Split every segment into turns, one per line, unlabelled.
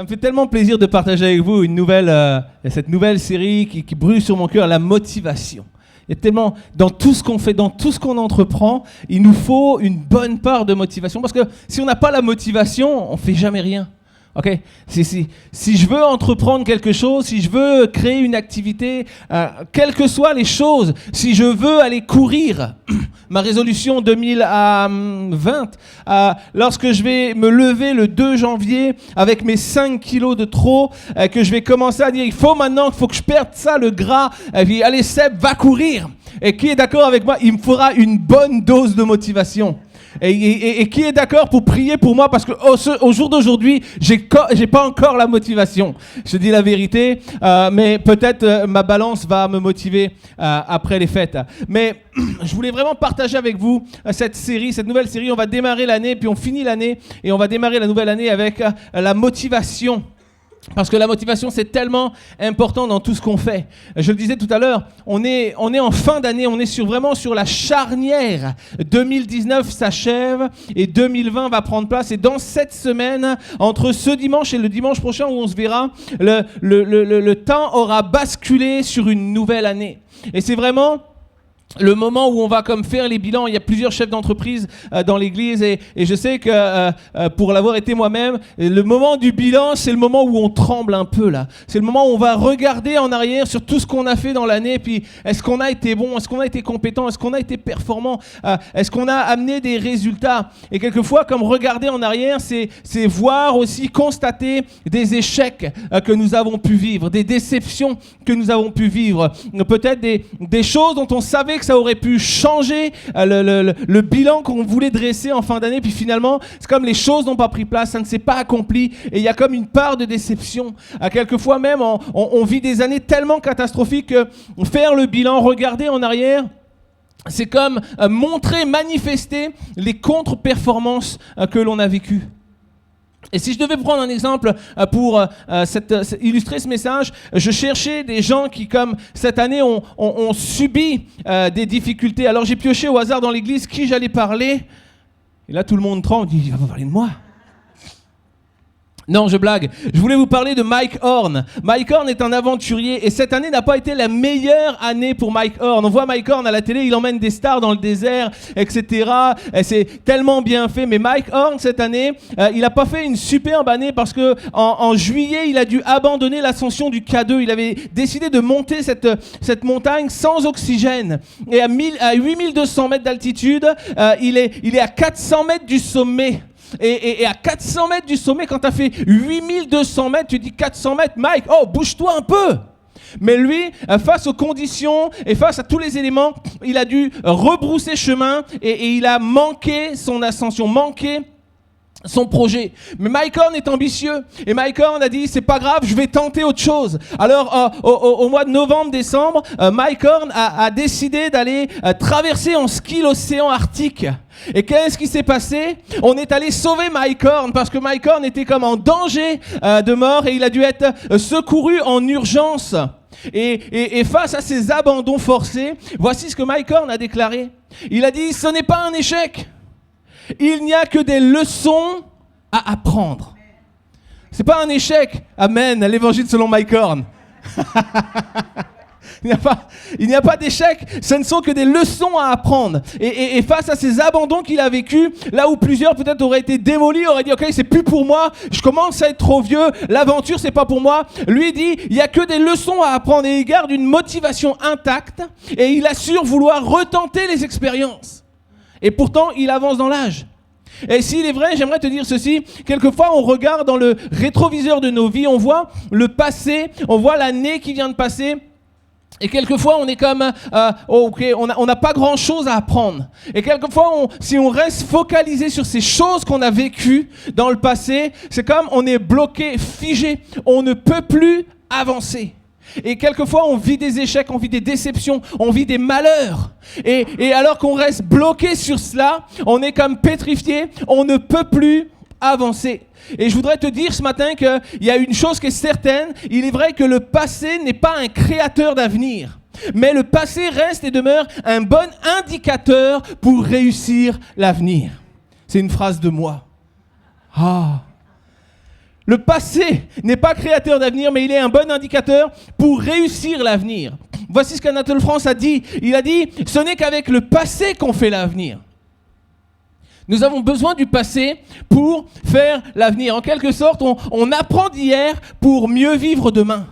Ça me fait tellement plaisir de partager avec vous cette nouvelle série qui brûle sur mon cœur, la motivation. Il y a tellement, dans tout ce qu'on fait, dans tout ce qu'on entreprend, il nous faut une bonne part de motivation. Parce que si on n'a pas la motivation, on ne fait jamais rien. Okay? Si je veux entreprendre quelque chose, si je veux créer une activité, quelles que soient les choses, si je veux aller courir, ma résolution 2020, lorsque je vais me lever le 2 janvier avec mes 5 kilos de trop, que je vais commencer à dire, il faut que je perde ça, le gras, et puis allez Seb, va courir. Et qui est d'accord avec moi, il me faudra une bonne dose de motivation. Et qui est d'accord pour prier pour moi parce qu'au jour d'aujourd'hui, j'ai pas encore la motivation. Je dis la vérité, mais peut-être ma balance va me motiver après les fêtes. Mais je voulais vraiment partager avec vous cette nouvelle série. On va démarrer l'année, puis on finit l'année, et on va démarrer la nouvelle année avec la motivation. Parce que la motivation, c'est tellement important dans tout ce qu'on fait. Je le disais tout à l'heure, on est en fin d'année, on est vraiment sur la charnière. 2019 s'achève et 2020 va prendre place. Et dans cette semaine, entre ce dimanche et le dimanche prochain où on se verra, le temps aura basculé sur une nouvelle année. Et c'est vraiment le moment où on va comme faire les bilans. Il y a plusieurs chefs d'entreprise dans l'église et je sais que pour l'avoir été moi-même, le moment du bilan, c'est le moment où on tremble un peu là. C'est le moment où on va regarder en arrière sur tout ce qu'on a fait dans l'année, puis est-ce qu'on a été bon, est-ce qu'on a été compétent, est-ce qu'on a été performant, est-ce qu'on a amené des résultats. Et quelquefois, comme regarder en arrière, c'est voir aussi, constater des échecs que nous avons pu vivre, des déceptions que nous avons pu vivre, peut-être des choses dont on savait que ça aurait pu changer le bilan qu'on voulait dresser en fin d'année, puis finalement, c'est comme les choses n'ont pas pris place, ça ne s'est pas accompli, et il y a comme une part de déception. Quelquefois même, on vit des années tellement catastrophiques que faire le bilan, regarder en arrière, c'est comme manifester les contre-performances que l'on a vécues. Et si je devais prendre un exemple pour illustrer ce message, je cherchais des gens qui, comme cette année, ont subi des difficultés. Alors j'ai pioché au hasard dans l'église qui j'allais parler. Et là, tout le monde tremble, dit, il va pas parler de moi. Non, je blague. Je voulais vous parler de Mike Horn. Mike Horn est un aventurier et cette année n'a pas été la meilleure année pour Mike Horn. On voit Mike Horn à la télé, il emmène des stars dans le désert, etc. Et c'est tellement bien fait. Mais Mike Horn, cette année, il n'a pas fait une superbe année parce que en juillet, il a dû abandonner l'ascension du K2. Il avait décidé de monter cette montagne sans oxygène. Et à 8200 mètres d'altitude, il est à 400 mètres du sommet. Et à 400 mètres du sommet, quand tu as fait 8200 mètres, tu dis 400 mètres, Mike, bouge-toi un peu. Mais lui, face aux conditions et face à tous les éléments, il a dû rebrousser chemin et il a manqué son ascension, manqué son projet. Mais Mike Horn est ambitieux et Mike Horn a dit c'est pas grave, je vais tenter autre chose. Alors au mois de novembre-décembre, Mike Horn a décidé d'aller traverser en ski l'océan Arctique. Et qu'est-ce qui s'est passé? On est allé sauver Mike Horn parce que Mike Horn était comme en danger de mort et il a dû être secouru en urgence. Et face à ces abandons forcés, voici ce que Mike Horn a déclaré. Il a dit ce n'est pas un échec. Il n'y a que des leçons à apprendre. C'est pas un échec. Amen. L'évangile selon Mike Horn. Il n'y a pas d'échec, ce ne sont que des leçons à apprendre. Et face à ces abandons qu'il a vécu, là où plusieurs peut-être auraient été démolis, auraient dit ok, c'est plus pour moi, je commence à être trop vieux, l'aventure c'est pas pour moi. Lui dit, il n'y a que des leçons à apprendre et il garde une motivation intacte et il assure vouloir retenter les expériences. Et pourtant, il avance dans l'âge. Et s'il est vrai, j'aimerais te dire ceci, quelquefois on regarde dans le rétroviseur de nos vies, on voit le passé, on voit l'année qui vient de passer. Et quelquefois, on est comme, on n'a pas grand-chose à apprendre. Et quelquefois, si on reste focalisé sur ces choses qu'on a vécues dans le passé, c'est comme on est bloqué, figé, on ne peut plus avancer. Et quelquefois, on vit des échecs, on vit des déceptions, on vit des malheurs. Et alors qu'on reste bloqué sur cela, on est comme pétrifié, on ne peut plus avancer. Et je voudrais te dire ce matin qu'il y a une chose qui est certaine, il est vrai que le passé n'est pas un créateur d'avenir, mais le passé reste et demeure un bon indicateur pour réussir l'avenir. C'est une phrase de moi. Le passé n'est pas créateur d'avenir, mais il est un bon indicateur pour réussir l'avenir. Voici ce qu'Anatole France a dit. Il a dit, ce n'est qu'avec le passé qu'on fait l'avenir. Nous avons besoin du passé pour faire l'avenir. En quelque sorte, on apprend d'hier pour mieux vivre demain.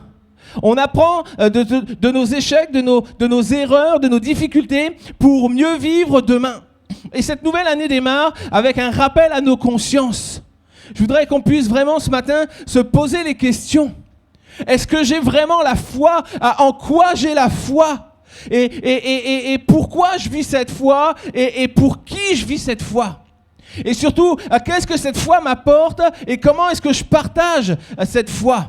On apprend de nos échecs, de nos erreurs, de nos difficultés pour mieux vivre demain. Et cette nouvelle année démarre avec un rappel à nos consciences. Je voudrais qu'on puisse vraiment ce matin se poser les questions. Est-ce que j'ai vraiment la foi? En quoi j'ai la foi? Et pourquoi je vis cette foi? Et pour qui je vis cette foi? Et surtout, qu'est-ce que cette foi m'apporte? Et comment est-ce que je partage cette foi?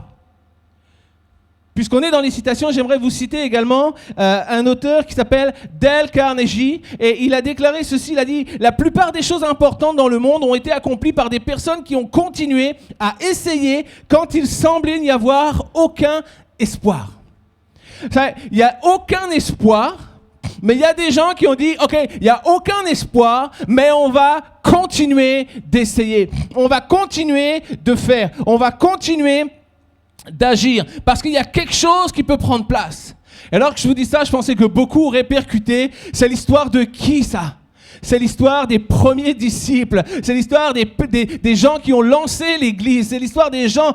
Puisqu'on est dans les citations, j'aimerais vous citer également un auteur qui s'appelle Dale Carnegie. Et il a déclaré ceci, il a dit « La plupart des choses importantes dans le monde ont été accomplies par des personnes qui ont continué à essayer quand il semblait n'y avoir aucun espoir. » Il n'y a aucun espoir, mais il y a des gens qui ont dit « Ok, il n'y a aucun espoir, mais on va continuer d'essayer. On va continuer de faire. On va continuer d'agir, parce qu'il y a quelque chose qui peut prendre place. » Et alors que je vous dis ça, je pensais que beaucoup auraient percuté. C'est l'histoire de qui ça? C'est l'histoire des premiers disciples. C'est l'histoire des gens qui ont lancé l'Église. C'est l'histoire des gens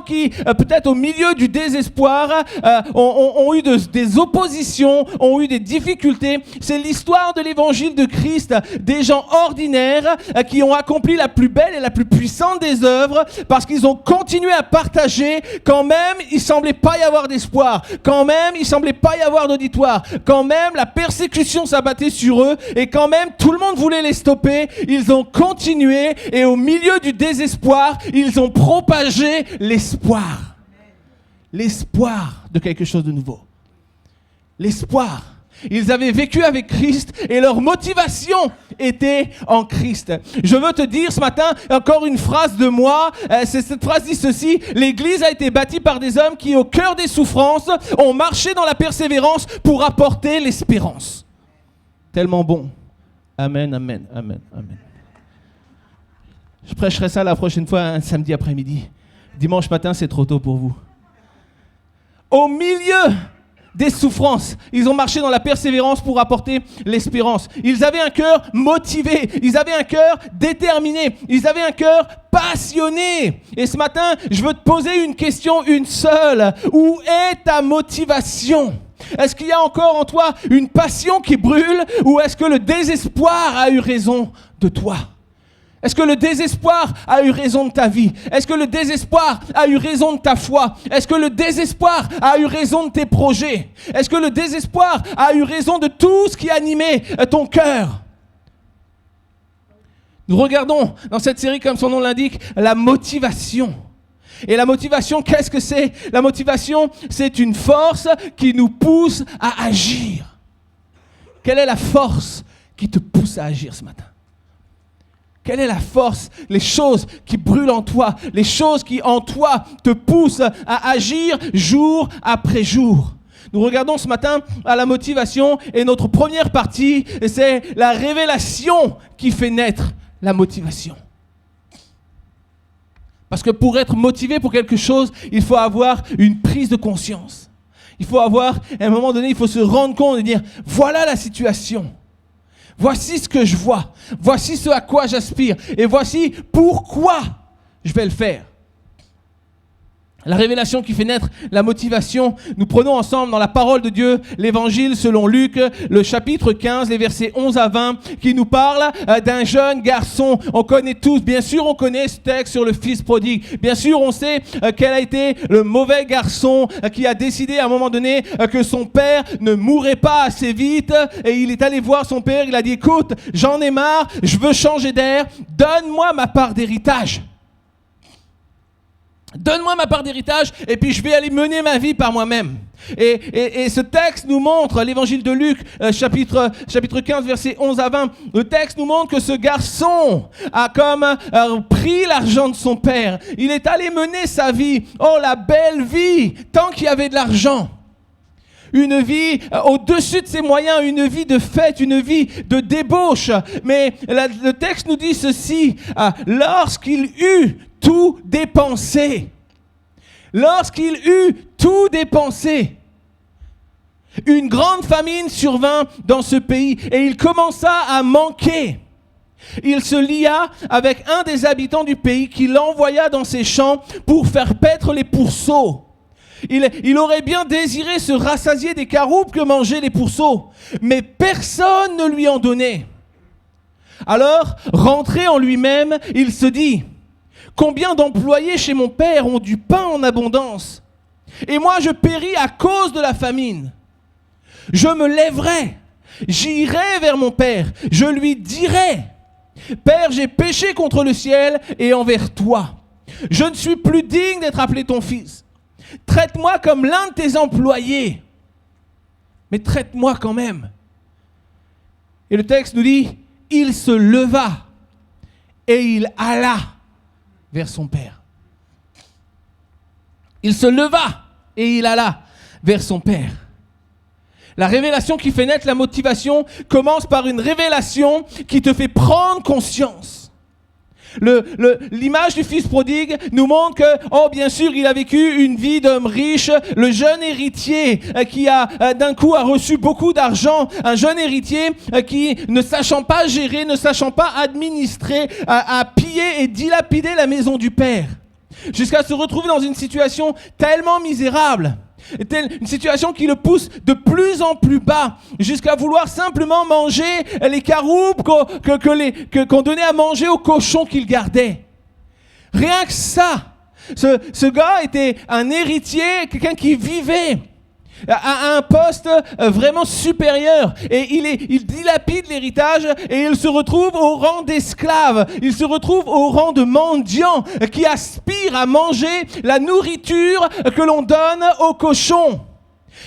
qui, peut-être au milieu du désespoir, ont eu des oppositions, ont eu des difficultés. C'est l'histoire de l'Évangile de Christ, des gens ordinaires qui ont accompli la plus belle et la plus puissante des œuvres parce qu'ils ont continué à partager quand même il semblait pas y avoir d'espoir, quand même il semblait pas y avoir d'auditoire, quand même la persécution s'abattait sur eux et quand même tout le monde voulait les stopper. Ils ont continué et au milieu du désespoir, ils ont propagé l'espoir. L'espoir de quelque chose de nouveau. L'espoir. Ils avaient vécu avec Christ et leur motivation était en Christ. Je veux te dire ce matin, encore une phrase de moi, cette phrase dit ceci: l'Église a été bâtie par des hommes qui, au cœur des souffrances, ont marché dans la persévérance pour apporter l'espérance. Tellement bon. Amen, amen, amen, amen. Je prêcherai ça la prochaine fois, un samedi après-midi. Dimanche matin, c'est trop tôt pour vous. Au milieu des souffrances, ils ont marché dans la persévérance pour apporter l'espérance. Ils avaient un cœur motivé, ils avaient un cœur déterminé, ils avaient un cœur passionné. Et ce matin, je veux te poser une question, une seule. Où est ta motivation ? Est-ce qu'il y a encore en toi une passion qui brûle ou est-ce que le désespoir a eu raison de toi? Est-ce que le désespoir a eu raison de ta vie? Est-ce que le désespoir a eu raison de ta foi? Est-ce que le désespoir a eu raison de tes projets? Est-ce que le désespoir a eu raison de tout ce qui animait ton cœur? Nous regardons dans cette série, comme son nom l'indique, la motivation. Et la motivation, qu'est-ce que c'est? La motivation, c'est une force qui nous pousse à agir. Quelle est la force qui te pousse à agir ce matin? Quelle est la force, les choses qui brûlent en toi, les choses qui en toi te poussent à agir jour après jour? Nous regardons ce matin à la motivation et notre première partie, c'est la révélation qui fait naître la motivation. Parce que pour être motivé pour quelque chose, il faut avoir une prise de conscience. Il faut avoir, à un moment donné, il faut se rendre compte et dire, voilà la situation. Voici ce que je vois. Voici ce à quoi j'aspire. Et voici pourquoi je vais le faire. La révélation qui fait naître la motivation, nous prenons ensemble dans la parole de Dieu, l'évangile selon Luc, le chapitre 15, les versets 11 à 20, qui nous parle d'un jeune garçon. On connaît tous, bien sûr on connaît ce texte sur le fils prodigue. Bien sûr on sait quel a été le mauvais garçon qui a décidé à un moment donné que son père ne mourrait pas assez vite. Et il est allé voir son père, il a dit, écoute, j'en ai marre, je veux changer d'air, donne-moi ma part d'héritage. Donne-moi ma part d'héritage et puis je vais aller mener ma vie par moi-même. Et ce texte nous montre, l'évangile de Luc, chapitre 15, versets 11 à 20, le texte nous montre que ce garçon a comme pris l'argent de son père. Il est allé mener sa vie, oh la belle vie, tant qu'il y avait de l'argent. Une vie au-dessus de ses moyens, une vie de fête, une vie de débauche. Mais le texte nous dit ceci, lorsqu'il eut tout dépensé. Lorsqu'il eut tout dépensé, une grande famine survint dans ce pays et il commença à manquer. Il se lia avec un des habitants du pays qui l'envoya dans ses champs pour faire paître les pourceaux. Il aurait bien désiré se rassasier des caroubes que mangeaient les pourceaux, mais personne ne lui en donnait. Alors, rentré en lui-même, il se dit « Combien d'employés chez mon père ont du pain en abondance, et moi je péris à cause de la famine. Je me lèverai, j'irai vers mon père, je lui dirai « Père, j'ai péché contre le ciel et envers toi. Je ne suis plus digne d'être appelé ton fils. Traite-moi comme l'un de tes employés, mais traite-moi quand même. » Et le texte nous dit, il se leva et il alla vers son père. Il se leva et il alla vers son père. La révélation qui fait naître la motivation commence par une révélation qui te fait prendre conscience. L'image du fils prodigue nous montre que, bien sûr, il a vécu une vie d'homme riche. Le jeune héritier qui d'un coup a reçu beaucoup d'argent, un jeune héritier qui, ne sachant pas gérer, ne sachant pas administrer, a pillé et dilapidé la maison du père, jusqu'à se retrouver dans une situation tellement misérable. Une situation qui le pousse de plus en plus bas, jusqu'à vouloir simplement manger les caroubes qu'on donnait à manger aux cochons qu'il gardait. Rien que ça, ce gars était un héritier, quelqu'un qui vivait à un poste vraiment supérieur, et il dilapide l'héritage et il se retrouve au rang d'esclave, il se retrouve au rang de mendiant qui aspire à manger la nourriture que l'on donne aux cochons.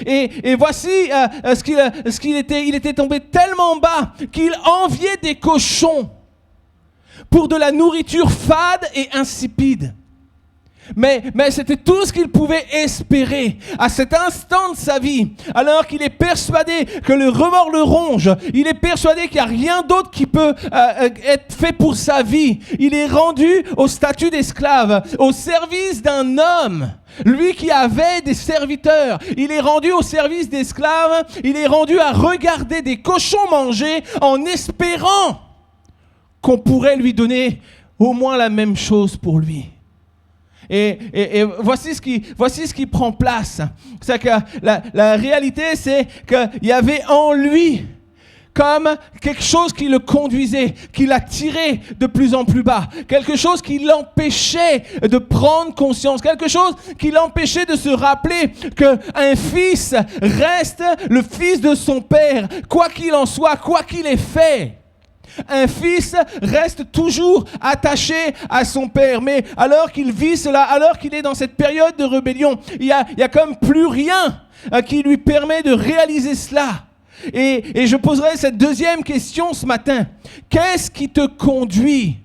Et voici ce qu'il était. Il était tombé tellement bas qu'il enviait des cochons pour de la nourriture fade et insipide. Mais c'était tout ce qu'il pouvait espérer à cet instant de sa vie, alors qu'il est persuadé que le remords le ronge, il est persuadé qu'il n'y a rien d'autre qui peut être fait pour sa vie. Il est rendu au statut d'esclave, au service d'un homme. Lui qui avait des serviteurs, il est rendu au service d'esclaves, il est rendu à regarder des cochons manger en espérant qu'on pourrait lui donner au moins la même chose pour lui. Et voici ce qui prend place. C'est que la réalité, c'est qu'il y avait en lui comme quelque chose qui le conduisait, qui l'attirait de plus en plus bas, quelque chose qui l'empêchait de prendre conscience, quelque chose qui l'empêchait de se rappeler qu'un fils reste le fils de son père, quoi qu'il en soit, quoi qu'il ait fait. Un fils reste toujours attaché à son père, mais alors qu'il vit cela, alors qu'il est dans cette période de rébellion, il y a comme plus rien qui lui permet de réaliser cela. Et je poserai cette deuxième question ce matin. Qu'est-ce qui te conduit?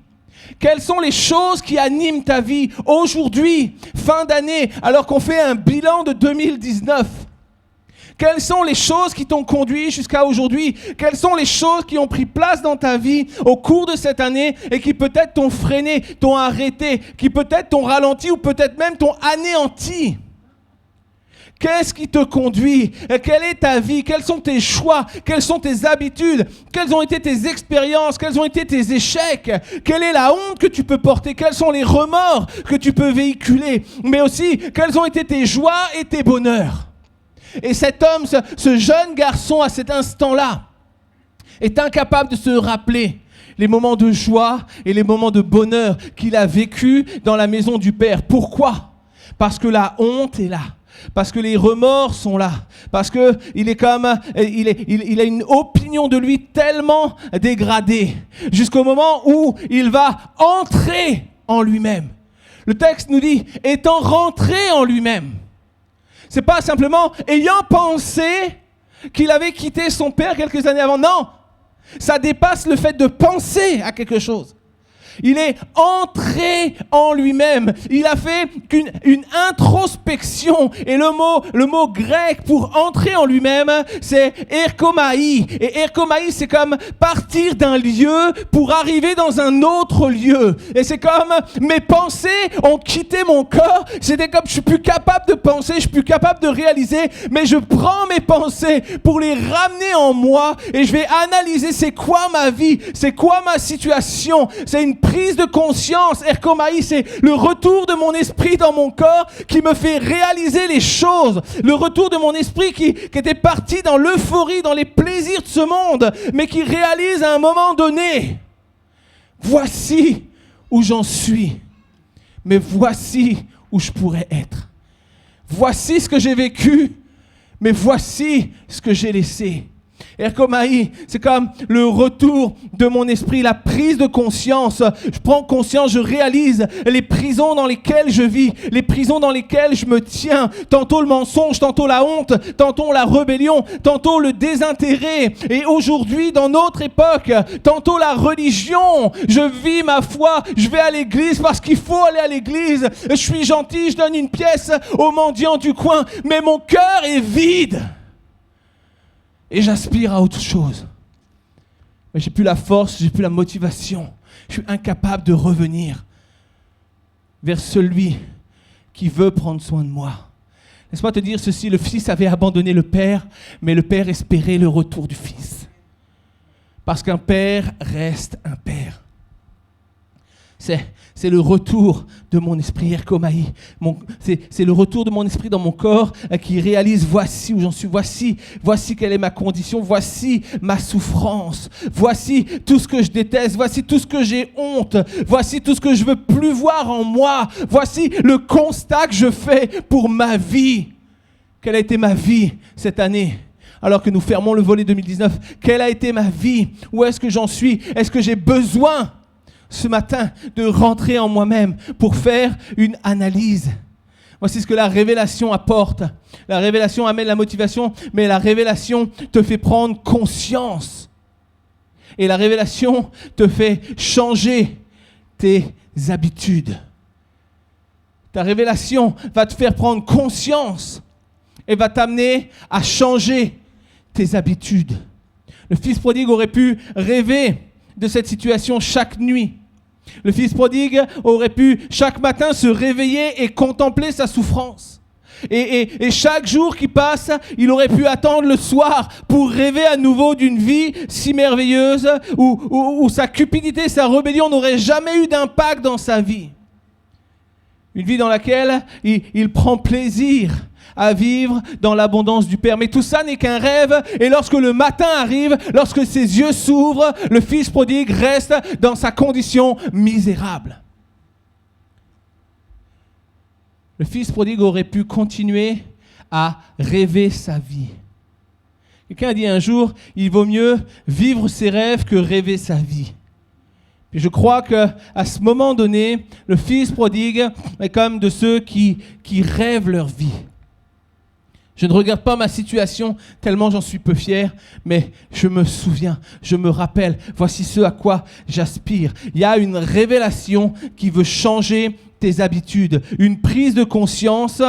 Quelles sont les choses qui animent ta vie aujourd'hui, fin d'année, alors qu'on fait un bilan de 2019? Quelles sont les choses qui t'ont conduit jusqu'à aujourd'hui? Quelles sont les choses qui ont pris place dans ta vie au cours de cette année et qui peut-être t'ont freiné, t'ont arrêté, qui peut-être t'ont ralenti ou peut-être même t'ont anéanti? Qu'est-ce qui te conduit? Quelle est ta vie? Quels sont tes choix? Quelles sont tes habitudes? Quelles ont été tes expériences? Quels ont été tes échecs? Quelle est la honte que tu peux porter? Quels sont les remords que tu peux véhiculer? Mais aussi, quelles ont été tes joies et tes bonheurs? Et cet homme, ce jeune garçon à cet instant-là, est incapable de se rappeler les moments de joie et les moments de bonheur qu'il a vécu dans la maison du Père. Pourquoi? Parce que la honte est là. Parce que les remords sont là. Parce que il a une opinion de lui tellement dégradée. Jusqu'au moment où il va entrer en lui-même. Le texte nous dit, étant rentré en lui-même. C'est pas simplement ayant pensé qu'il avait quitté son père quelques années avant. Non, ça dépasse le fait de penser à quelque chose. Il est entré en lui-même. Il a fait une introspection. Et le mot grec pour entrer en lui-même, c'est erkomai. Et erkomai, c'est comme partir d'un lieu pour arriver dans un autre lieu. Et c'est comme mes pensées ont quitté mon corps. C'était comme je suis plus capable de penser, je suis plus capable de réaliser, mais je prends mes pensées pour les ramener en moi et je vais analyser c'est quoi ma vie, c'est quoi ma situation. C'est une prise de conscience. Erkomai, c'est le retour de mon esprit dans mon corps qui me fait réaliser les choses. Le retour de mon esprit qui était parti dans l'euphorie, dans les plaisirs de ce monde, mais qui réalise à un moment donné, voici où j'en suis, mais voici où je pourrais être. Voici ce que j'ai vécu, mais voici ce que j'ai laissé. Erkomai, c'est comme le retour de mon esprit, la prise de conscience. Je prends conscience, je réalise les prisons dans lesquelles je vis, les prisons dans lesquelles je me tiens. Tantôt le mensonge, tantôt la honte, tantôt la rébellion, tantôt le désintérêt. Et aujourd'hui, dans notre époque, tantôt la religion. Je vis ma foi, je vais à l'église parce qu'il faut aller à l'église. Je suis gentil, je donne une pièce au mendiant du coin, mais mon cœur est vide. Et j'aspire à autre chose. Mais j'ai plus la force, j'ai plus la motivation. Je suis incapable de revenir vers celui qui veut prendre soin de moi. Laisse-moi te dire ceci, le Fils avait abandonné le Père, mais le Père espérait le retour du Fils. Parce qu'un Père reste un Père. C'est le retour de mon esprit, erkomai. C'est le retour de mon esprit dans mon corps qui réalise voici où j'en suis, voici quelle est ma condition, voici ma souffrance, voici tout ce que je déteste, voici tout ce que j'ai honte, voici tout ce que je veux plus voir en moi, voici le constat que je fais pour ma vie. Quelle a été ma vie cette année ? Alors que nous fermons le volet 2019, quelle a été ma vie ? Où est-ce que j'en suis ? Est-ce que j'ai besoin ce matin de rentrer en moi-même pour faire une analyse? Voici ce que la révélation apporte. La révélation amène la motivation, mais la révélation te fait prendre conscience. Et la révélation te fait changer tes habitudes. Ta révélation va te faire prendre conscience et va t'amener à changer tes habitudes. Le fils prodigue aurait pu rêver de cette situation chaque nuit. Le fils prodigue aurait pu chaque matin se réveiller et contempler sa souffrance. Et chaque jour qui passe, il aurait pu attendre le soir pour rêver à nouveau d'une vie si merveilleuse où sa cupidité, sa rébellion n'auraient jamais eu d'impact dans sa vie. Une vie dans laquelle il prend plaisir à vivre dans l'abondance du Père. Mais tout ça n'est qu'un rêve. Et lorsque le matin arrive, lorsque ses yeux s'ouvrent, le fils prodigue reste dans sa condition misérable. Le fils prodigue aurait pu continuer à rêver sa vie. Quelqu'un a dit un jour, il vaut mieux vivre ses rêves que rêver sa vie. Et je crois qu'à ce moment donné, le fils prodigue est comme de ceux qui rêvent leur vie. Je ne regarde pas ma situation tellement j'en suis peu fier, mais je me souviens, je me rappelle, voici ce à quoi j'aspire. Il y a une révélation qui veut changer tes habitudes. Une prise de conscience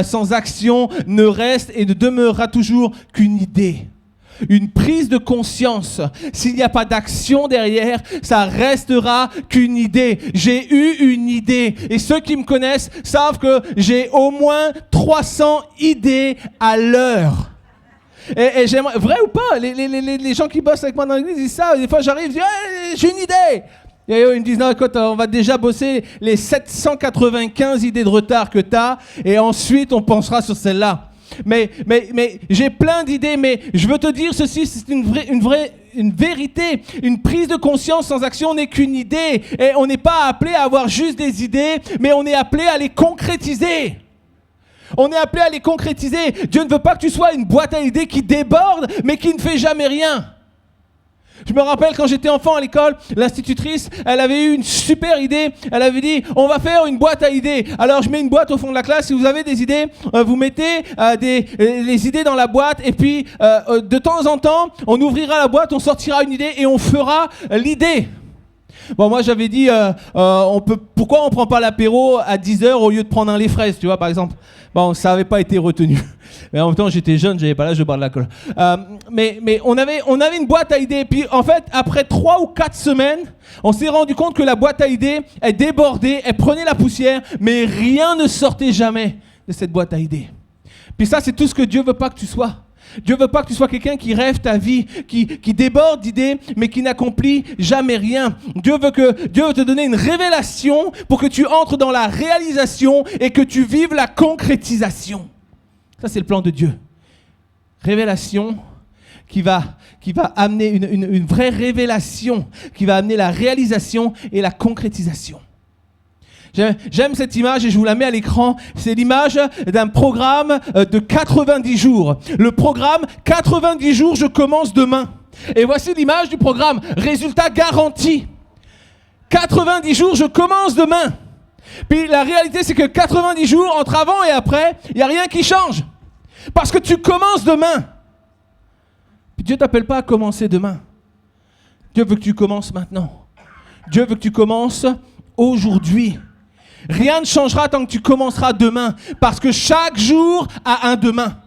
sans action ne reste et ne demeurera toujours qu'une idée. Une prise de conscience, s'il n'y a pas d'action derrière, ça restera qu'une idée. J'ai eu une idée et ceux qui me connaissent savent que j'ai au moins 300 idées à l'heure. Et j'aimerais, vrai ou pas, les gens qui bossent avec moi dans l'église disent ça. Des fois j'arrive, je dis hey, j'ai une idée. Et eux, ils me disent non, écoute, on va déjà bosser les 795 idées de retard que tu as et ensuite on pensera sur celle-là. Mais j'ai plein d'idées, mais je veux te dire ceci, c'est une vérité. Une prise de conscience sans action n'est qu'une idée. Et on n'est pas appelé à avoir juste des idées, mais on est appelé à les concrétiser. On est appelé à les concrétiser. Dieu ne veut pas que tu sois une boîte à idées qui déborde, mais qui ne fait jamais rien. Je me rappelle quand j'étais enfant à l'école, l'institutrice, elle avait eu une super idée. Elle avait dit, on va faire une boîte à idées. Alors je mets une boîte au fond de la classe. Si vous avez des idées, vous mettez les idées dans la boîte. Et puis de temps en temps, on ouvrira la boîte, on sortira une idée et on fera l'idée. Bon, moi j'avais dit, pourquoi on prend pas l'apéro à 10h au lieu de prendre un lait fraise, tu vois, par exemple. Bon, ça n'avait pas été retenu. Mais en même temps, j'étais jeune, j'avais pas l'âge de boire de l'alcool. Mais on avait une boîte à idées. Puis en fait, après 3 ou 4 semaines, on s'est rendu compte que la boîte à idées, elle débordait, elle prenait la poussière, mais rien ne sortait jamais de cette boîte à idées. Puis ça, c'est tout ce que Dieu veut pas que tu sois. Dieu veut pas que tu sois quelqu'un qui rêve ta vie, qui déborde d'idées, mais qui n'accomplit jamais rien. Dieu veut te donner une révélation pour que tu entres dans la réalisation et que tu vives la concrétisation. Ça, c'est le plan de Dieu. Révélation qui va amener une vraie révélation, qui va amener la réalisation et la concrétisation. J'aime cette image et je vous la mets à l'écran. C'est l'image d'un programme de 90 jours. Le programme 90 jours, je commence demain. Et voici l'image du programme. Résultat garanti. 90 jours, je commence demain. Puis la réalité, c'est que 90 jours, entre avant et après, il n'y a rien qui change. Parce que tu commences demain. Puis Dieu ne t'appelle pas à commencer demain. Dieu veut que tu commences maintenant. Dieu veut que tu commences aujourd'hui. Rien ne changera tant que tu commenceras demain, parce que chaque jour a un demain.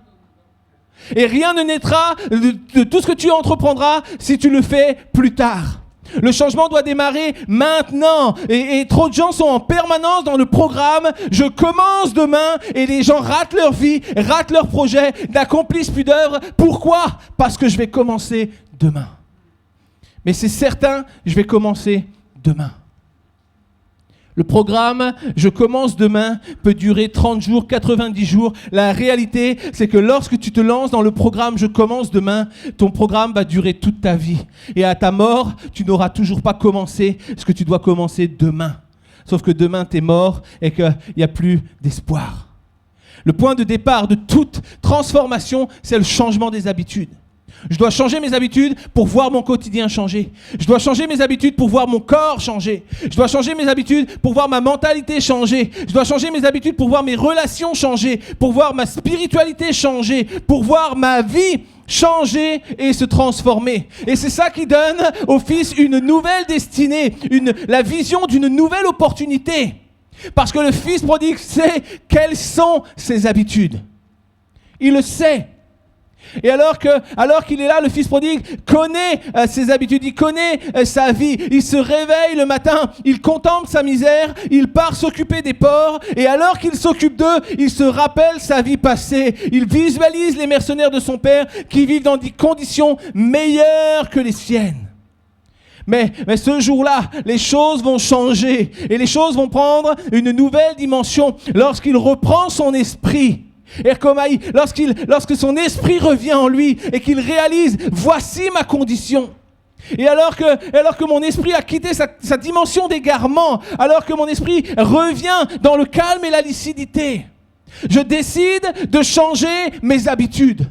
Et rien ne naîtra de tout ce que tu entreprendras si tu le fais plus tard. Le changement doit démarrer maintenant. Et trop de gens sont en permanence dans le programme « Je commence demain » et les gens ratent leur vie, ratent leur projet, n'accomplissent plus d'œuvre. Pourquoi ? Parce que je vais commencer demain. Mais c'est certain, je vais commencer demain. Le programme « Je commence demain » peut durer 30 jours, 90 jours. La réalité, c'est que lorsque tu te lances dans le programme « Je commence demain », ton programme va durer toute ta vie. Et à ta mort, tu n'auras toujours pas commencé ce que tu dois commencer demain. Sauf que demain, tu es mort et qu'il n'y a plus d'espoir. Le point de départ de toute transformation, c'est le changement des habitudes. Je dois changer mes habitudes pour voir mon quotidien changer. Je dois changer mes habitudes pour voir mon corps changer. Je dois changer mes habitudes pour voir ma mentalité changer. Je dois changer mes habitudes pour voir mes relations changer, pour voir ma spiritualité changer, pour voir ma vie changer et se transformer. Et c'est ça qui donne au Fils une nouvelle destinée, la vision d'une nouvelle opportunité. Parce que le Fils prodigue sait quelles sont ses habitudes. Il le sait. Et alors qu'il est là, le Fils prodigue connaît ses habitudes, il connaît sa vie. Il se réveille le matin, il contemple sa misère, il part s'occuper des porcs. Et alors qu'il s'occupe d'eux, il se rappelle sa vie passée. Il visualise les mercenaires de son père qui vivent dans des conditions meilleures que les siennes. Mais ce jour-là, les choses vont changer. Et les choses vont prendre une nouvelle dimension lorsqu'il reprend son esprit. Ercomaï, lorsque son esprit revient en lui et qu'il réalise « Voici ma condition ». Et alors que mon esprit a quitté sa dimension d'égarement, alors que mon esprit revient dans le calme et la lucidité, je décide de changer mes habitudes.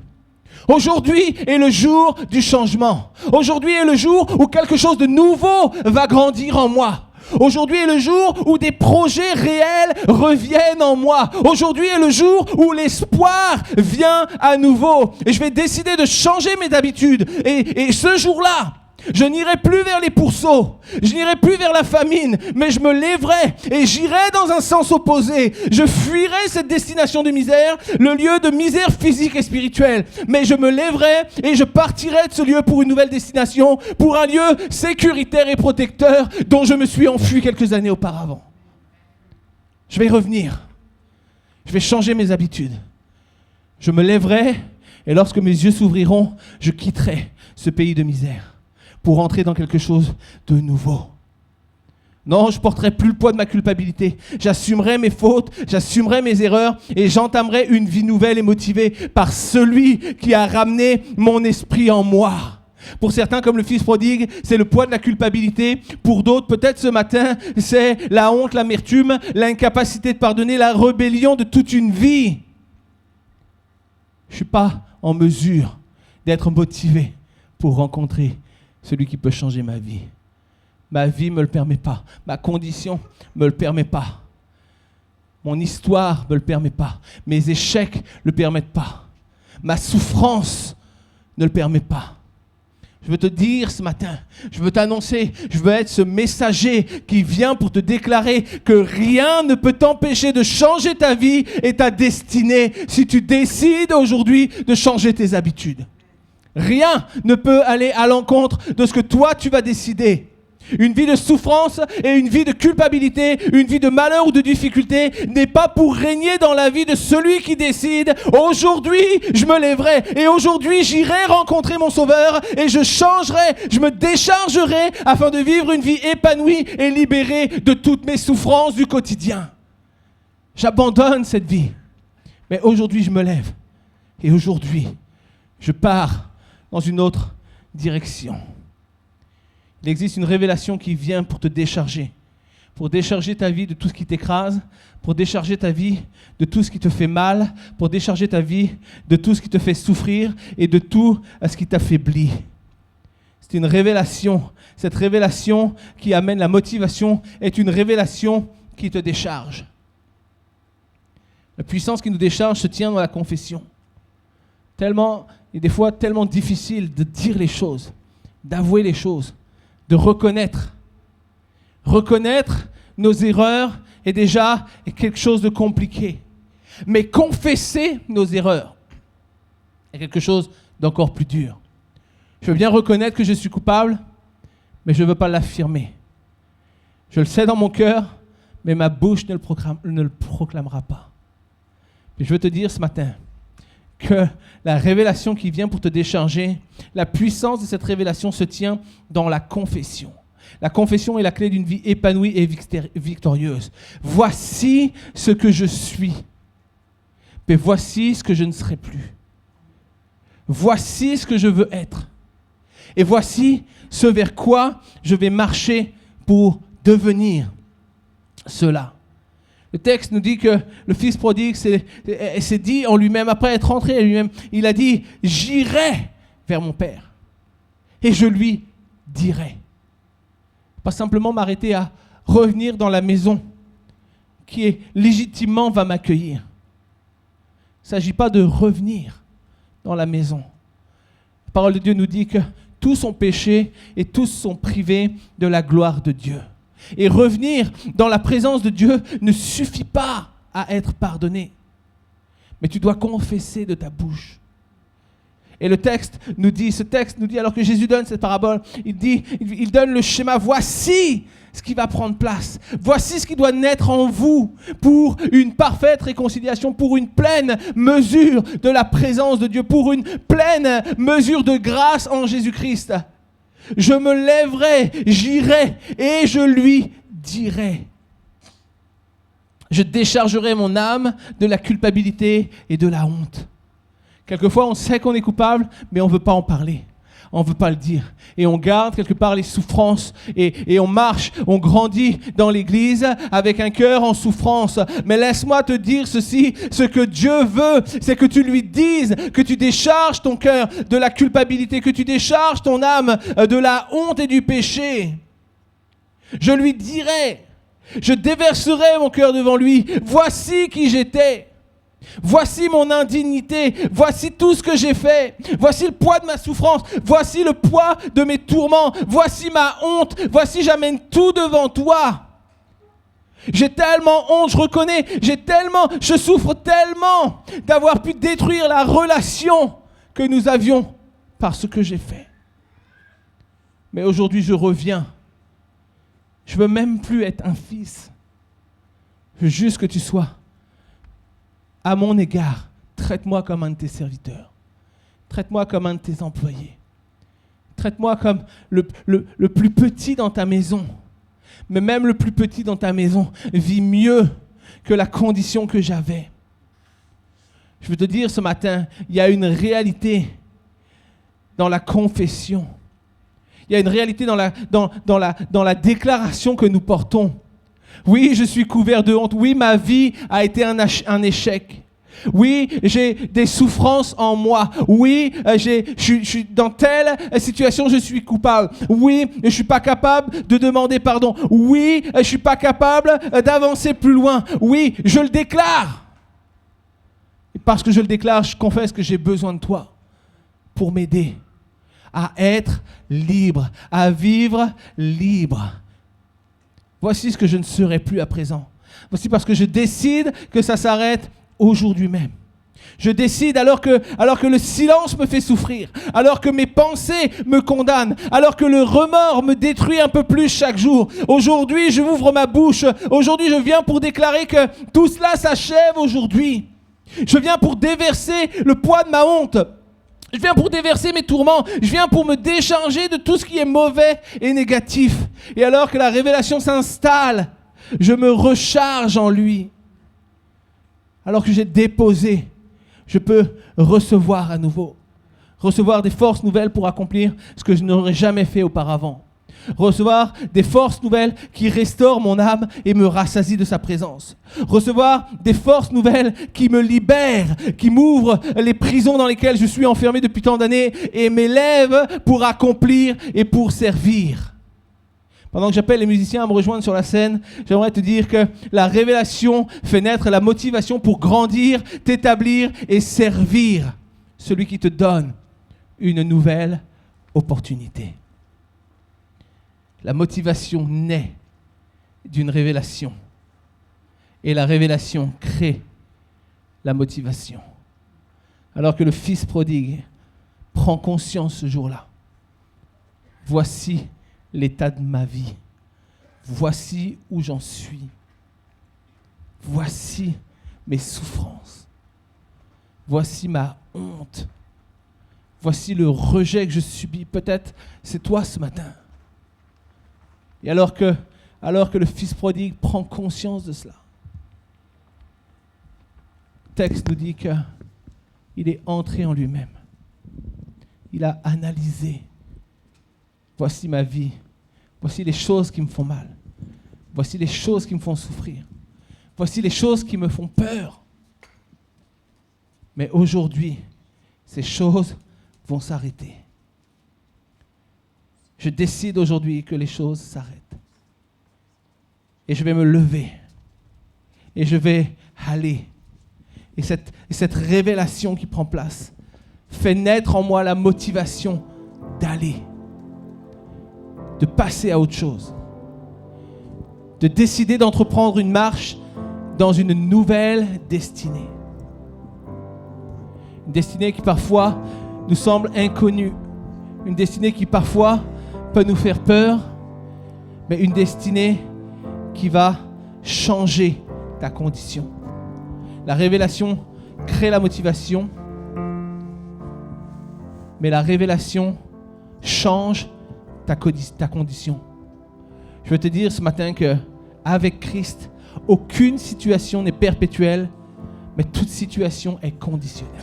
Aujourd'hui est le jour du changement. Aujourd'hui est le jour où quelque chose de nouveau va grandir en moi. Aujourd'hui est le jour où des projets réels reviennent en moi. Aujourd'hui est le jour où l'espoir vient à nouveau. Et je vais décider de changer mes habitudes. Et ce jour-là, je n'irai plus vers les pourceaux, je n'irai plus vers la famine, mais je me lèverai et j'irai dans un sens opposé. Je fuirai cette destination de misère, le lieu de misère physique et spirituelle. Mais je me lèverai et je partirai de ce lieu pour une nouvelle destination, pour un lieu sécuritaire et protecteur dont je me suis enfui quelques années auparavant. Je vais revenir. Je vais changer mes habitudes. Je me lèverai et lorsque mes yeux s'ouvriront, je quitterai ce pays de misère pour entrer dans quelque chose de nouveau. Non, je ne porterai plus le poids de ma culpabilité. J'assumerai mes fautes, j'assumerai mes erreurs et j'entamerai une vie nouvelle et motivée par celui qui a ramené mon esprit en moi. Pour certains, comme le Fils prodigue, c'est le poids de la culpabilité. Pour d'autres, peut-être ce matin, c'est la honte, l'amertume, l'incapacité de pardonner, la rébellion de toute une vie. Je ne suis pas en mesure d'être motivé pour rencontrer celui qui peut changer ma vie. Ma vie ne me le permet pas. Ma condition ne me le permet pas. Mon histoire ne me le permet pas. Mes échecs ne le permettent pas. Ma souffrance ne le permet pas. Je veux te dire ce matin, je veux t'annoncer, je veux être ce messager qui vient pour te déclarer que rien ne peut t'empêcher de changer ta vie et ta destinée si tu décides aujourd'hui de changer tes habitudes. Rien ne peut aller à l'encontre de ce que toi tu vas décider. Une vie de souffrance et une vie de culpabilité, une vie de malheur ou de difficulté n'est pas pour régner dans la vie de celui qui décide. Aujourd'hui, je me lèverai et aujourd'hui, j'irai rencontrer mon Sauveur et je changerai, je me déchargerai afin de vivre une vie épanouie et libérée de toutes mes souffrances du quotidien. J'abandonne cette vie. Mais aujourd'hui, je me lève et aujourd'hui, je pars dans une autre direction. Il existe une révélation qui vient pour te décharger ta vie de tout ce qui t'écrase, pour décharger ta vie de tout ce qui te fait mal, pour décharger ta vie de tout ce qui te fait souffrir et de tout ce qui t'affaiblit. C'est une révélation. Cette révélation qui amène la motivation est une révélation qui te décharge. La puissance qui nous décharge se tient dans la confession. Et des fois tellement difficile de dire les choses, d'avouer les choses, de reconnaître. Reconnaître nos erreurs est déjà quelque chose de compliqué. Mais confesser nos erreurs est quelque chose d'encore plus dur. Je veux bien reconnaître que je suis coupable, mais je ne veux pas l'affirmer. Je le sais dans mon cœur, mais ma bouche ne le proclamera pas. Et je veux te dire ce matin que la révélation qui vient pour te décharger, la puissance de cette révélation se tient dans la confession. La confession est la clé d'une vie épanouie et victorieuse. Voici ce que je suis, mais voici ce que je ne serai plus. Voici ce que je veux être. Et voici ce vers quoi je vais marcher pour devenir cela. Le texte nous dit que le fils prodigue s'est dit en lui-même, après être rentré à lui-même, il a dit « J'irai vers mon père et je lui dirai ». Pas simplement m'arrêter à revenir dans la maison qui légitimement va m'accueillir. Il ne s'agit pas de revenir dans la maison. La parole de Dieu nous dit que tous ont péché et tous sont privés de la gloire de Dieu. Et revenir dans la présence de Dieu ne suffit pas à être pardonné. Mais tu dois confesser de ta bouche. Et ce texte nous dit, alors que Jésus donne cette parabole, il donne le schéma. Voici ce qui va prendre place. Voici ce qui doit naître en vous pour une parfaite réconciliation, pour une pleine mesure de la présence de Dieu, pour une pleine mesure de grâce en Jésus-Christ. Je me lèverai, j'irai et je lui dirai. Je déchargerai mon âme de la culpabilité et de la honte. Quelquefois, on sait qu'on est coupable, mais on ne veut pas en parler. On ne veut pas le dire. Et on garde quelque part les souffrances et on marche, on grandit dans l'église avec un cœur en souffrance. Mais laisse-moi te dire ceci, ce que Dieu veut, c'est que tu lui dises, que tu décharges ton cœur de la culpabilité, que tu décharges ton âme de la honte et du péché. Je lui dirai, je déverserai mon cœur devant lui. Voici qui j'étais. Voici mon indignité, voici tout ce que j'ai fait, voici le poids de ma souffrance, voici le poids de mes tourments, voici ma honte, voici j'amène tout devant toi. J'ai tellement honte, je reconnais, je souffre tellement d'avoir pu détruire la relation que nous avions par ce que j'ai fait. Mais aujourd'hui je reviens, je veux même plus être un fils, je veux juste que tu sois à mon égard, traite-moi comme un de tes serviteurs. Traite-moi comme un de tes employés. Traite-moi comme le plus petit dans ta maison. Mais même le plus petit dans ta maison vit mieux que la condition que j'avais. Je veux te dire ce matin, il y a une réalité dans la confession. Il y a une réalité dans la déclaration que nous portons. Oui, je suis couvert de honte. Oui, ma vie a été un échec. Oui, j'ai des souffrances en moi. Oui, je suis dans telle situation, je suis coupable. Oui, je ne suis pas capable de demander pardon. Oui, je ne suis pas capable d'avancer plus loin. Oui, je le déclare. Et parce que je le déclare, je confesse que j'ai besoin de toi pour m'aider à être libre, à vivre libre. Voici ce que je ne serai plus à présent. Voici parce que je décide que ça s'arrête aujourd'hui même. Je décide alors que le silence me fait souffrir, alors que mes pensées me condamnent, alors que le remords me détruit un peu plus chaque jour. Aujourd'hui, je m'ouvre ma bouche. Aujourd'hui, je viens pour déclarer que tout cela s'achève aujourd'hui. Je viens pour déverser le poids de ma honte. Je viens pour déverser mes tourments. Je viens pour me décharger de tout ce qui est mauvais et négatif. Et alors que la révélation s'installe, je me recharge en lui. Alors que j'ai déposé, je peux recevoir à nouveau. Recevoir des forces nouvelles pour accomplir ce que je n'aurais jamais fait auparavant. Recevoir des forces nouvelles qui restaurent mon âme et me rassasient de sa présence. Recevoir des forces nouvelles qui me libèrent, qui m'ouvrent les prisons dans lesquelles je suis enfermé depuis tant d'années et m'élèvent pour accomplir et pour servir. Pendant que j'appelle les musiciens à me rejoindre sur la scène, j'aimerais te dire que la révélation fait naître la motivation pour grandir, t'établir et servir celui qui te donne une nouvelle opportunité. La motivation naît d'une révélation. Et la révélation crée la motivation. Alors que le fils prodigue prend conscience ce jour-là. Voici l'état de ma vie. Voici où j'en suis. Voici mes souffrances. Voici ma honte. Voici le rejet que je subis. Peut-être c'est toi ce matin. Et alors que le fils prodigue prend conscience de cela, le texte nous dit qu'il est entré en lui-même. Il a analysé. Voici ma vie. Voici les choses qui me font mal. Voici les choses qui me font souffrir. Voici les choses qui me font peur. Mais aujourd'hui, ces choses vont s'arrêter. Je décide aujourd'hui que les choses s'arrêtent. Et je vais me lever. Et je vais aller. Et cette révélation qui prend place fait naître en moi la motivation d'aller. De passer à autre chose. De décider d'entreprendre une marche dans une nouvelle destinée. Une destinée qui parfois nous semble inconnue. Une destinée qui parfois peut nous faire peur, mais une destinée qui va changer ta condition. La révélation crée la motivation, mais la révélation change ta condition. Je veux te dire ce matin qu'avec Christ, aucune situation n'est perpétuelle, mais toute situation est conditionnelle.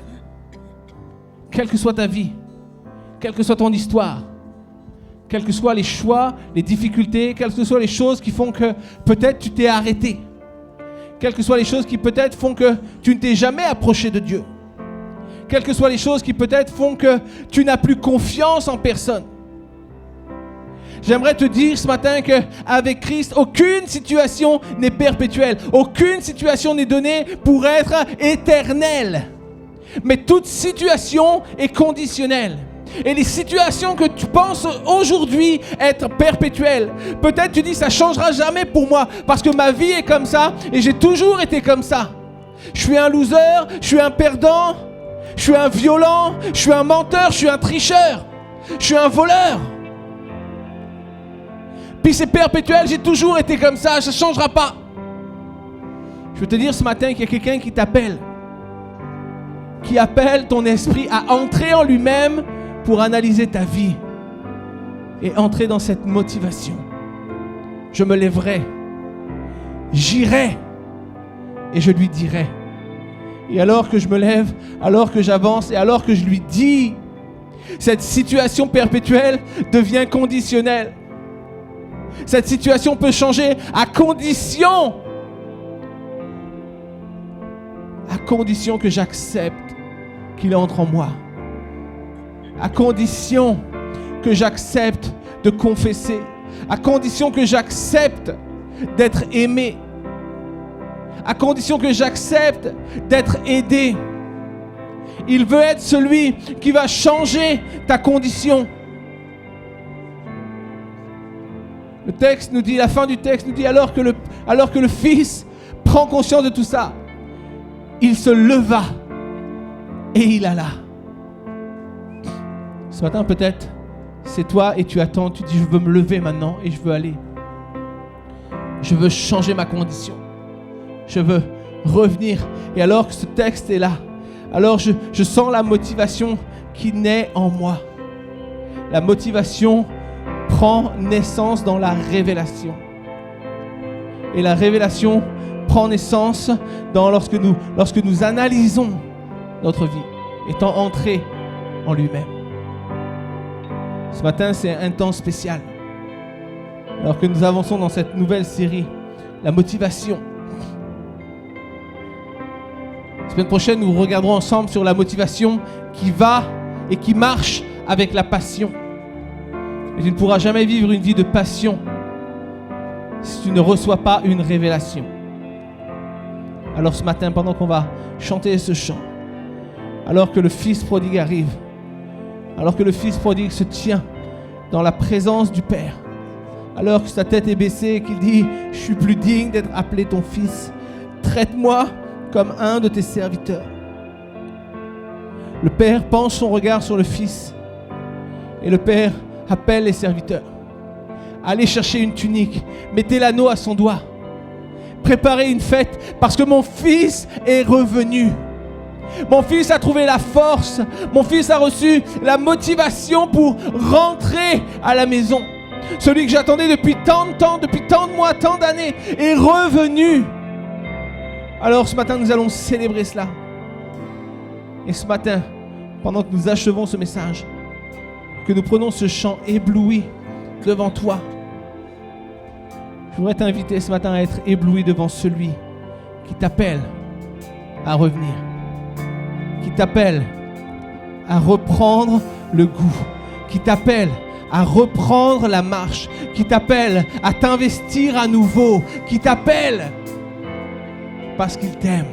Quelle que soit ta vie, quelle que soit ton histoire, quels que soient les choix, les difficultés, quelles que soient les choses qui font que peut-être tu t'es arrêté. Quelles que soient les choses qui peut-être font que tu ne t'es jamais approché de Dieu. Quelles que soient les choses qui peut-être font que tu n'as plus confiance en personne. J'aimerais te dire ce matin qu'avec Christ, aucune situation n'est perpétuelle. Aucune situation n'est donnée pour être éternelle. Mais toute situation est conditionnelle. Et les situations que tu penses aujourd'hui être perpétuelles, peut-être tu dis ça ne changera jamais pour moi parce que ma vie est comme ça et j'ai toujours été comme ça. Je suis un loser, je suis un perdant, je suis un violent, je suis un menteur, je suis un tricheur, je suis un voleur. Puis c'est perpétuel, j'ai toujours été comme ça, ça ne changera pas. Je veux te dire ce matin qu'il y a quelqu'un qui t'appelle, qui appelle ton esprit à entrer en lui-même pour analyser ta vie et entrer dans cette motivation. Je me lèverai, j'irai et je lui dirai. Et alors que je me lève, alors que j'avance et alors que je lui dis, cette situation perpétuelle devient conditionnelle. Cette situation peut changer à condition que j'accepte qu'il entre en moi. À condition que j'accepte de confesser. À condition que j'accepte d'être aimé. À condition que j'accepte d'être aidé. Il veut être celui qui va changer ta condition. Le texte nous dit, la fin du texte nous dit, alors que le Fils prend conscience de tout ça, il se leva et il alla. Ce matin, peut-être, c'est toi et tu attends, tu dis, je veux me lever maintenant et je veux aller. Je veux changer ma condition. Je veux revenir. Et alors que ce texte est là, alors je sens la motivation qui naît en moi. La motivation prend naissance dans la révélation. Et la révélation prend naissance lorsque nous analysons notre vie, étant entrés en lui-même. Ce matin, c'est un temps spécial. Alors que nous avançons dans cette nouvelle série, la motivation. La semaine prochaine, nous regarderons ensemble sur la motivation qui va et qui marche avec la passion. Et tu ne pourras jamais vivre une vie de passion si tu ne reçois pas une révélation. Alors ce matin, pendant qu'on va chanter ce chant, alors que le Fils prodigue arrive, alors que le Fils prodigue se tient dans la présence du Père, alors que sa tête est baissée et qu'il dit « Je suis plus digne d'être appelé ton fils. Traite-moi comme un de tes serviteurs. » Le Père penche son regard sur le Fils et le Père appelle les serviteurs. Allez chercher une tunique, mettez l'anneau à son doigt. Préparez une fête parce que mon fils est revenu. Mon fils a trouvé la force. Mon fils a reçu la motivation pour rentrer à la maison. Celui que j'attendais depuis tant de temps, depuis tant de mois, tant d'années, est revenu. Alors ce matin, nous allons célébrer cela. Et ce matin, pendant que nous achevons ce message, que nous prenons ce chant ébloui devant toi, je voudrais t'inviter ce matin à être ébloui devant celui qui t'appelle à revenir, qui t'appelle à reprendre le goût, qui t'appelle à reprendre la marche, qui t'appelle à t'investir à nouveau, qui t'appelle parce qu'il t'aime.